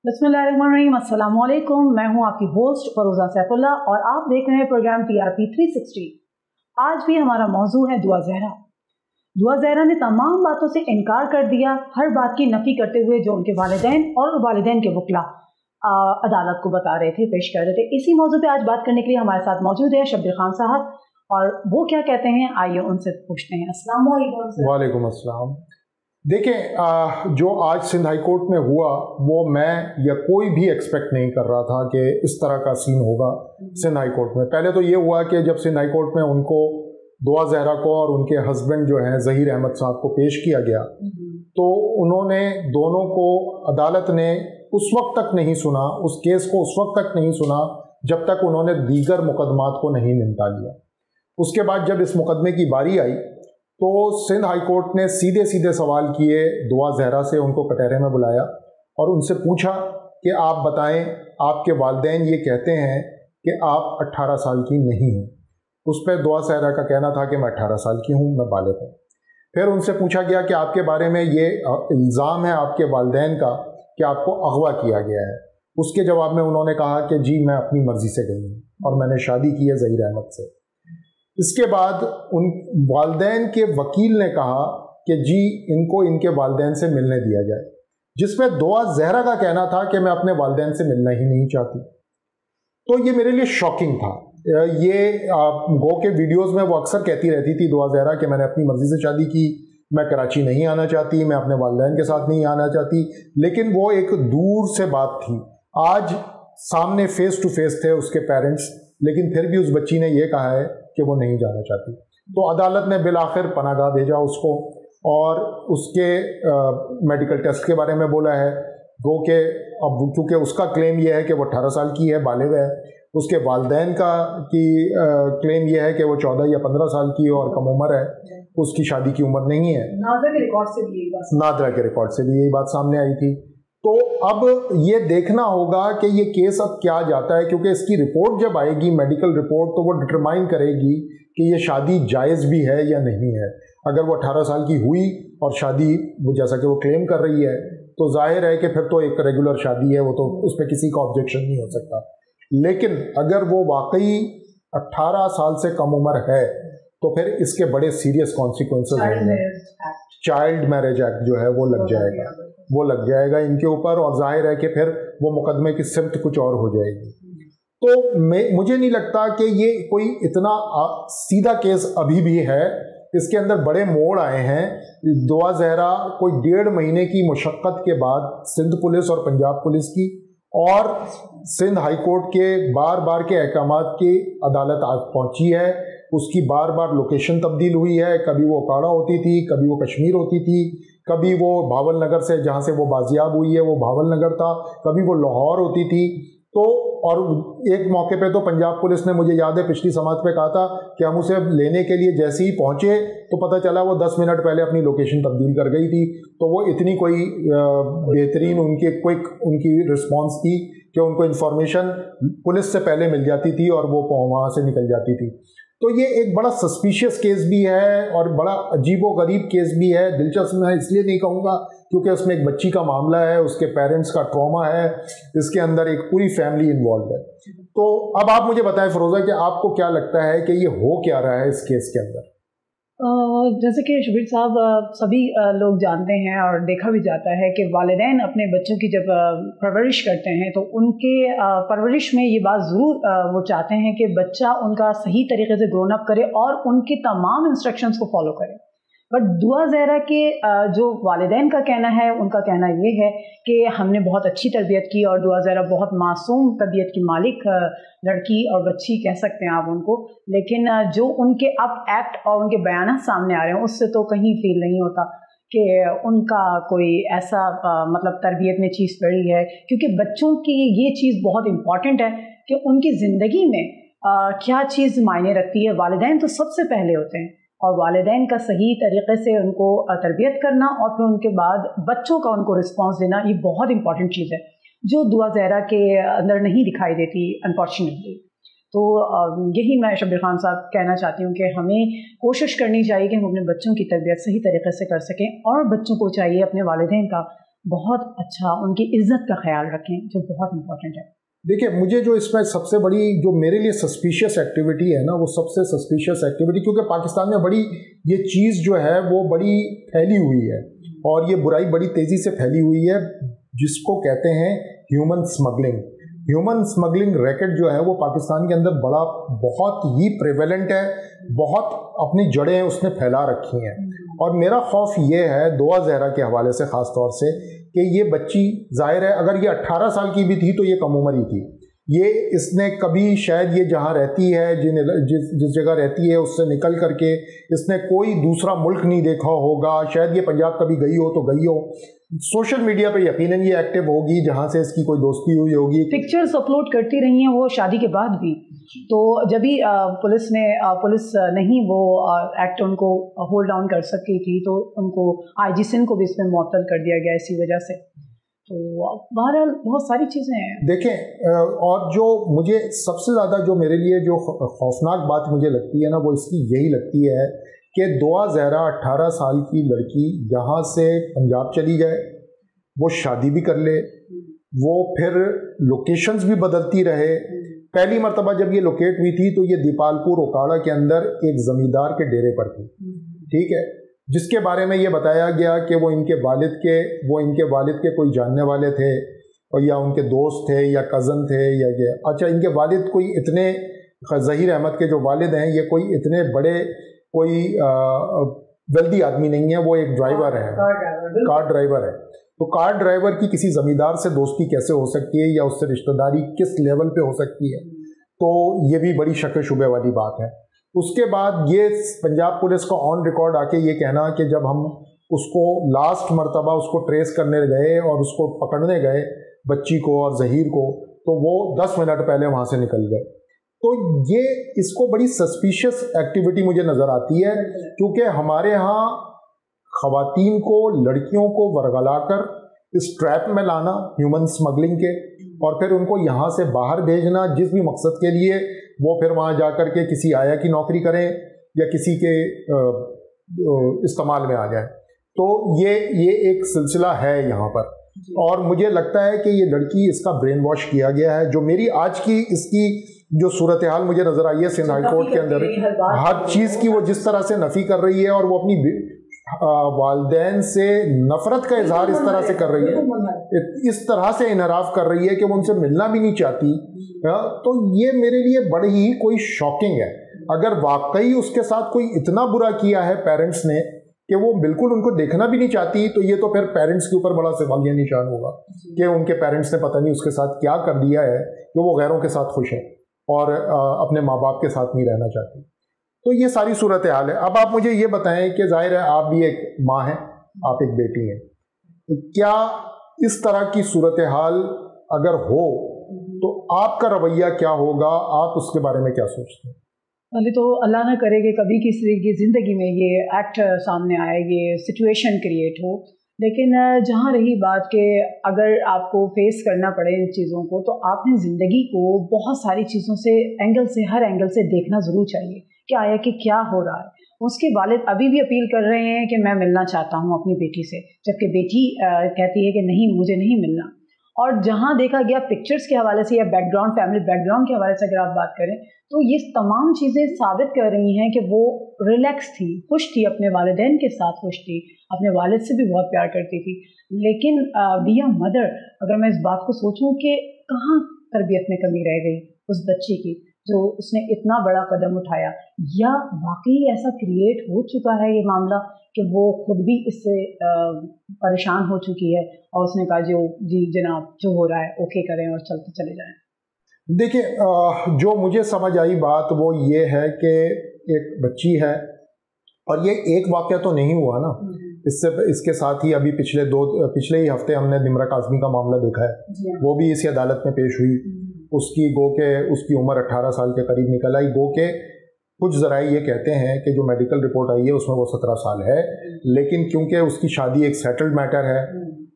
बिस्मिल्लाहिर्रहमानिर्रहीम, अस्सलाम वालेकुम। मैं हूं आपकी होस्ट फरोजा सैफुल्ला और आप देख रहे हैं प्रोग्राम TRP 360। आज भी हमारा मौजू है दुआ ज़हरा। दुआ ज़हरा ने तमाम बातों से इनकार कर दिया, हर बात की नफ़ी करते हुए जो उनके वालिदैन और वालिदैन के वकला अदालत को बता रहे थे, पेश कर रहे थे। इसी मौजू पे आज बात करने के लिए हमारे साथ मौजूद है शब्बीर खान साहब, और वो क्या कहते हैं आइए उनसे पूछते हैं। अस्सलाम वालेकुम। वालेकुम अस्सलाम। देखें, जो आज सिंध हाई कोर्ट में हुआ वो मैं या कोई भी एक्सपेक्ट नहीं कर रहा था कि इस तरह का सीन होगा सिंध हाई कोर्ट में। पहले तो ये हुआ कि जब सिंध हाई कोर्ट में उनको दुआ ज़हरा को और उनके हस्बैंड जो हैं ज़हीर अहमद साहब को पेश किया गया, तो उन्होंने दोनों को अदालत ने उस वक्त तक नहीं सुना, उस केस को उस वक्त तक नहीं सुना जब तक उन्होंने दीगर मुकदमात को नहीं निपटा लिया। उसके बाद जब इस मुकदमे की बारी आई तो सिंध हाई कोर्ट ने सीधे सीधे सवाल किए दुआ ज़हरा से, उनको कटहरे में बुलाया और उनसे पूछा कि आप बताएं, आपके वालिदैन ये कहते हैं कि आप 18 साल की नहीं हैं। उस पर दुआ ज़हरा का कहना था कि मैं 18 साल की हूँ, मैं बालिग़ हूँ। फिर उनसे पूछा गया कि आपके बारे में ये इल्ज़ाम है आपके वालिदैन का कि आपको अगवा किया गया है। उसके जवाब में उन्होंने कहा कि जी मैं अपनी मर्ज़ी से गई हूँ और मैंने शादी की है ज़हीर अहमद से। इसके बाद उन वालिदैन के वकील ने कहा कि जी इनको इनके वालिदैन से मिलने दिया जाए, जिसमें दुआ ज़हरा का कहना था कि मैं अपने वालिदैन से मिलना ही नहीं चाहती। तो ये मेरे लिए शॉकिंग था। ये गो के वीडियोस में वो अक्सर कहती रहती थी दुआ ज़हरा कि मैंने अपनी मर्ज़ी से शादी की, मैं कराची नहीं आना चाहती, मैं अपने वालिदैन के साथ नहीं आना चाहती, लेकिन वो एक दूर से बात थी। आज सामने फेस टू फेस थे उसके पेरेंट्स, लेकिन फिर भी उस बच्ची ने ये कहा है कि वो नहीं जाना चाहती। तो अदालत ने बिलाखिर पनागाह भेजा उसको और उसके मेडिकल टेस्ट के बारे में बोला है। वो कि अब चूँकि उसका क्लेम ये है कि वो 18 साल की है, बालिग़ है, उसके वालिदैन का क्लेम ये है कि वो 14 या 15 साल की है और कम उम्र है, उसकी शादी की उम्र नहीं है। नादरा के रिकॉर्ड से भी यही बात सामने आई थी। तो अब ये देखना होगा कि ये केस अब क्या जाता है, क्योंकि इसकी रिपोर्ट जब आएगी, मेडिकल रिपोर्ट, तो वो डिटरमाइन करेगी कि ये शादी जायज़ भी है या नहीं है। अगर वो 18 साल की हुई और शादी वो जैसा कि वो क्लेम कर रही है, तो जाहिर है कि फिर तो एक रेगुलर शादी है, वो तो उस पर किसी का ऑब्जेक्शन नहीं हो सकता। लेकिन अगर वो वाकई 18 साल से कम उम्र है तो फिर इसके बड़े सीरियस कॉन्सिक्वेंसेस होंगे। चाइल्ड मैरिज एक्ट जो है वो लग जाएगा इनके ऊपर, और जाहिर है कि फिर वो मुकदमे की सिमत कुछ और हो जाएगी। तो मुझे नहीं लगता कि ये कोई इतना सीधा केस अभी भी है। इसके अंदर बड़े मोड़ आए हैं। दुआ ज़हरा कोई 1.5 महीने की मुशक्क़त के बाद सिंध पुलिस और पंजाब पुलिस की और सिंध हाई कोर्ट के बार बार के अहकामात की अदालत आज पहुंची है। उसकी बार बार लोकेशन तब्दील हुई है, कभी वो काड़ा होती थी, कभी वो कश्मीर होती थी, कभी वो भावल नगर से जहाँ से वो बाजियाब हुई है वो भावल नगर था, कभी वो लाहौर होती थी। तो और एक मौके पे तो पंजाब पुलिस ने, मुझे याद है पिछली समात पे कहा था कि हम उसे लेने के लिए जैसे ही पहुँचे तो पता चला वो 10 मिनट पहले अपनी लोकेशन तब्दील कर गई थी। तो वो इतनी कोई बेहतरीन उनकी रिस्पॉन्स थी कि उनको इन्फॉर्मेशन पुलिस से पहले मिल जाती थी और वो वहाँ से निकल जाती थी। तो ये एक बड़ा सस्पिशियस केस भी है और बड़ा अजीबोगरीब केस भी है। दिलचस्प मैं इसलिए नहीं कहूँगा क्योंकि उसमें एक बच्ची का मामला है, उसके पेरेंट्स का ट्रॉमा है, इसके अंदर एक पूरी फैमिली इन्वॉल्व है। तो अब आप मुझे बताएं फ़िरोज़ा कि आपको क्या लगता है कि ये हो क्या रहा है इस केस के अंदर? जैसे कि शब्बीर साहब, सभी लोग जानते हैं और देखा भी जाता है कि वालिदैन अपने बच्चों की जब परवरिश करते हैं तो उनके परवरिश में ये बात ज़रूर वो चाहते हैं कि बच्चा उनका सही तरीके से ग्रोन अप करे और उनके तमाम इंस्ट्रक्शंस को फॉलो करे। बट दुआ ज़हरा के जो वालिदैन का कहना है, उनका कहना ये है कि हमने बहुत अच्छी तरबियत की और दुआ ज़हरा बहुत मासूम तबीयत की मालिक लड़की और बच्ची कह सकते हैं आप उनको, लेकिन जो उनके अब एक्ट और उनके बयान सामने आ रहे हैं उससे तो कहीं फील नहीं होता कि उनका कोई ऐसा मतलब तरबियत में चीज़ पड़ी है। क्योंकि बच्चों की ये चीज़ बहुत इम्पॉर्टेंट है कि उनकी ज़िंदगी में क्या चीज़ मायने रखती है। वालिदैन तो सबसे पहले होते हैं और वालिदैन का सही तरीके से उनको तरबियत करना और फिर उनके बाद बच्चों का उनको रिस्पॉन्स देना, ये बहुत इंपॉर्टेंट चीज़ है जो दुआ ज़हरा के अंदर नहीं दिखाई देती अनफॉर्चुनेटली। तो यही मैं शब्बीर खान साहब कहना चाहती हूँ कि हमें कोशिश करनी चाहिए कि हम अपने बच्चों की तरबियत सही तरीके से कर सकें और बच्चों को चाहिए अपने वालिदैन का बहुत अच्छा उनकी इज्जत का ख्याल रखें, जो बहुत इम्पोर्टेंट है। देखिए, मुझे जो इसमें सबसे बड़ी जो मेरे लिए सस्पिशियस एक्टिविटी है ना, वो सबसे सस्पिशियस एक्टिविटी, क्योंकि पाकिस्तान में बड़ी ये चीज़ जो है वो बड़ी फैली हुई है और ये बुराई बड़ी तेज़ी से फैली हुई है, जिसको कहते हैं human smuggling. Human smuggling racket जो है वो पाकिस्तान के अंदर बहुत ही प्रेवेलेंट है, बहुत अपनी जड़ें उसने फैला रखी हैं। और मेरा खौफ ये है दुआ ज़हरा के हवाले से ख़ास तौर से कि ये बच्ची, ज़ाहिर है अगर ये 18 साल की भी थी तो ये कम उम्र ही थी। ये इसने कभी शायद ये जहाँ रहती है, जिस जगह रहती है उससे निकल करके इसने कोई दूसरा मुल्क नहीं देखा होगा, शायद ये पंजाब कभी गई हो तो गई हो। सोशल मीडिया पे यकीनन ये एक्टिव होगी जहाँ से इसकी कोई दोस्ती हुई होगी। पिक्चर्स अपलोड करती रही हैं वो शादी के बाद भी। तो जब भी पुलिस नहीं वो एक्ट उनको होल्ड डाउन कर सकी थी, तो उनको IG सिंध को भी इसमें मुअत्तल कर दिया गया इसी वजह से। तो बहरहाल बहुत सारी चीज़ें हैं। देखें, और जो मुझे सबसे ज़्यादा जो मेरे लिए जो खौफनाक बात मुझे लगती है ना, वो इसकी यही लगती है कि दुआ ज़हरा 18 साल की लड़की यहाँ से पंजाब चली जाए, वो शादी भी कर ले, वो फिर लोकेशंस भी बदलती रहे। पहली मर्तबा जब ये लोकेट हुई थी तो ये दीपालपुर ओकाड़ा के अंदर एक ज़मींदार के डेरे पर थी, ठीक है, जिसके बारे में ये बताया गया कि वो इनके वालिद के कोई जानने वाले थे, और या उनके दोस्त थे या कज़न थे या ये। अच्छा, इनके वालिद कोई इतने, ज़हीर अहमद के जो वालिद हैं, ये कोई इतने बड़े कोई वेल्दी आदमी नहीं है, वो एक ड्राइवर है, कार ड्राइवर है। तो कार ड्राइवर की किसी ज़मींदार से दोस्ती कैसे हो सकती है या उससे रिश्तेदारी किस लेवल पे हो सकती है, तो ये भी बड़ी शक शुबे वाली बात है। उसके बाद ये पंजाब पुलिस का ऑन रिकॉर्ड आके ये कहना कि जब हम उसको लास्ट मर्तबा उसको ट्रेस करने गए और उसको पकड़ने गए, बच्ची को और ज़हीर को, तो वो 10 मिनट पहले वहाँ से निकल गए। तो ये इसको बड़ी सस्पिशियस एक्टिविटी मुझे नज़र आती है, क्योंकि हमारे यहाँ ख़वातीन को, लड़कियों को वरगला कर इस ट्रैप में लाना ह्यूमन स्मगलिंग के, और फिर उनको यहाँ से बाहर भेजना जिस भी मकसद के लिए, वो फिर वहाँ जा कर के किसी आया की नौकरी करें या किसी के इस्तेमाल में आ जाए। तो ये एक सिलसिला है यहाँ पर, और मुझे लगता है कि ये लड़की, इसका ब्रेन वॉश किया गया है। जो मेरी आज की इसकी जो सूरत हाल मुझे नज़र आई है सिंध हाई कोर्ट के अंदर, हर चीज़ की वो जिस तरह से नफ़ी कर रही है, और वो अपनी वालिदैन से नफ़रत का इजहार इस तरह से कर रही है, इस तरह से इनहराफ कर रही है कि वो उनसे मिलना भी नहीं चाहती, तो ये मेरे लिए बड़ी ही कोई शॉकिंग है। अगर वाकई उसके साथ कोई इतना बुरा किया है पेरेंट्स ने कि वो बिल्कुल उनको देखना भी नहीं चाहती, तो ये तो फिर पेरेंट्स के ऊपर बड़ा सवालिया निशान होगा कि उनके पेरेंट्स ने पता नहीं उसके साथ क्या कर दिया है कि वो गैरों के साथ खुश है और अपने माँ बाप के साथ नहीं रहना चाहती। तो ये सारी सूरत हाल है। अब आप मुझे ये बताएं कि ज़ाहिर है आप भी एक माँ हैं, आप एक बेटी हैं, तो क्या इस तरह की सूरत हाल अगर हो तो आपका रवैया क्या होगा, आप उसके बारे में क्या सोचते हैं? पहले तो अल्लाह ना करे कि कभी किसी की ज़िंदगी में ये एक्ट सामने आए, ये सिचुएशन क्रिएट हो, लेकिन जहाँ रही बात कि अगर आपको फेस करना पड़े इन चीज़ों को, तो आपने ज़िंदगी को बहुत सारी चीज़ों से हर एंगल से देखना ज़रूर चाहिए कि आया कि क्या हो रहा है। उसके वालिद अभी भी अपील कर रहे हैं कि मैं मिलना चाहता हूँ अपनी बेटी से, जबकि बेटी कहती है कि नहीं, मुझे नहीं मिलना। और जहाँ देखा गया पिक्चर्स के हवाले से या बैकग्राउंड, फैमिली बैकग्राउंड के हवाले से अगर आप बात करें, तो ये तमाम चीज़ें साबित कर रही हैं कि वो रिलैक्स थी, खुश थी, अपने वालिदैन के साथ खुश थी, अपने वालिद से भी बहुत प्यार करती थी। लेकिन बी अ मदर, अगर मैं इस बात को सोचूं कि कहाँ तरबियत में कमी रह गई उस बच्ची की, जो उसने इतना बड़ा कदम उठाया, या वाकई ऐसा क्रिएट हो चुका है ये मामला कि वो खुद भी इससे परेशान हो चुकी है और उसने कहा जी जनाब जो हो रहा है ओके करें और चलते चले जाएं। देखिए, जो मुझे समझ आई बात वो ये है कि एक बच्ची है, और ये एक वाक़या तो नहीं हुआ ना, इसके साथ ही अभी पिछले ही हफ्ते हमने निम्रा काज़मी का मामला देखा है, वो भी इसी अदालत में पेश हुई। उसकी उम्र 18 साल के करीब निकल आई। गो के कुछ ज़राए ये कहते हैं कि जो मेडिकल रिपोर्ट आई है उसमें वो 17 साल है, लेकिन क्योंकि उसकी शादी एक सेटल्ड मैटर है,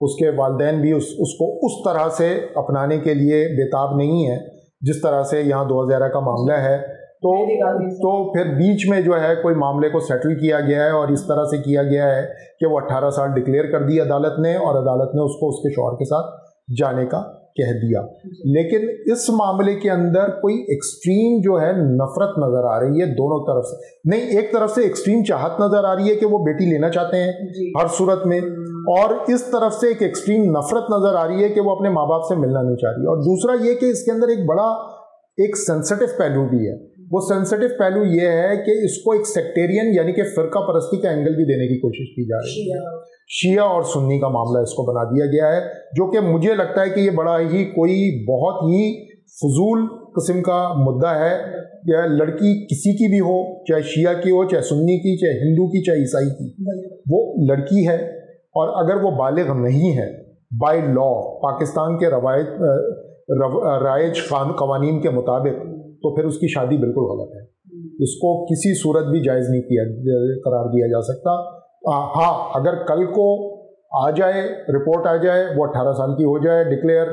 उसके वालिदैन भी उसको उस तरह से अपनाने के लिए बेताब नहीं है जिस तरह से यहाँ 2011 का मामला है, तो फिर बीच में जो है कोई मामले को सेटल किया गया है और इस तरह से किया गया है कि वो 18 साल डिक्लेयर कर दी अदालत ने, और अदालत ने उसको उसके शौहर के साथ जाने का कह दिया। लेकिन इस मामले के अंदर कोई एक्सट्रीम जो है नफरत नजर आ रही है दोनों तरफ से। नहीं, एक तरफ से एक्सट्रीम चाहत नजर आ रही है कि वो बेटी लेना चाहते हैं हर सूरत में, और इस तरफ से एक एक्सट्रीम नफरत नजर आ रही है कि वो अपने माँ बाप से मिलना नहीं चाह रही। और दूसरा ये कि इसके अंदर एक बड़ा एक सेंसिटिव पहलू भी है। वो सेंसिटिव पहलू ये है कि इसको एक सेक्टेरियन यानी कि फिरका परस्ती का एंगल भी देने की कोशिश की जा रही है। शिया और सुन्नी का मामला इसको बना दिया गया है, जो कि मुझे लगता है कि ये बड़ा ही कोई बहुत ही फजूल किस्म का मुद्दा है। या लड़की किसी की भी हो, चाहे शिया की हो, चाहे सुन्नी की, चाहे हिंदू की, चाहे ईसाई की, वो लड़की है, और अगर वो बालिग नहीं है बाय लॉ पाकिस्तान के राइज कवानीन के मुताबिक, तो फिर उसकी शादी बिल्कुल गलत है। इसको किसी सूरत भी जायज़ नहीं करार दिया जा सकता। हाँ, अगर कल को आ जाए, रिपोर्ट आ जाए, वो 18 साल की हो जाए डिक्लेयर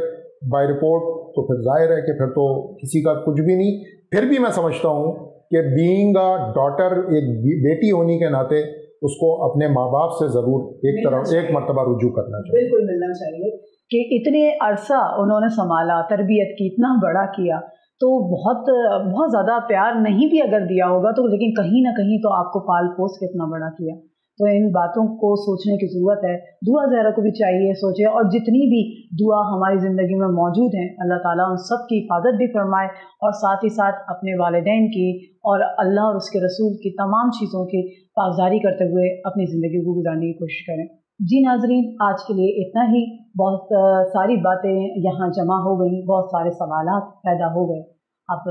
बाय रिपोर्ट, तो फिर जाहिर है कि फिर तो किसी का कुछ भी नहीं। फिर भी मैं समझता हूँ कि बीइंग अ डॉटर, एक बेटी होने के नाते उसको अपने माँ बाप से ज़रूर एक मर्तबा रुजू करना चाहिए। बिल्कुल मिलना चाहिए कि इतने अरसा उन्होंने संभाला, तरबियत की, इतना बड़ा किया, तो बहुत ज़्यादा प्यार नहीं भी अगर दिया होगा तो, लेकिन कहीं ना कहीं तो आपको पाल पोस के इतना बड़ा किया। तो इन बातों को सोचने की ज़रूरत है। दुआ ज़हरा को भी चाहिए सोचे, और जितनी भी दुआ हमारी ज़िंदगी में मौजूद हैं, अल्लाह ताला उन सब की हिफाजत भी फरमाए, और साथ ही साथ अपने वालिदैन की और अल्लाह और उसके रसूल की तमाम चीज़ों की पासदारी करते हुए अपनी ज़िंदगी को गुजारने की कोशिश करें। जी नाज़रीन, आज के लिए इतना ही। बहुत सारी बातें यहाँ जमा हो गई, बहुत सारे सवालात पैदा हो गए। अब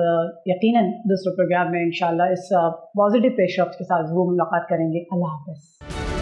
यकीनन दूसरे प्रोग्राम में इंशाल्लाह इस पॉजिटिव पेशरफ्त के साथ ज़रूर मुलाकात करेंगे। अल्लाह हाफ़िज़।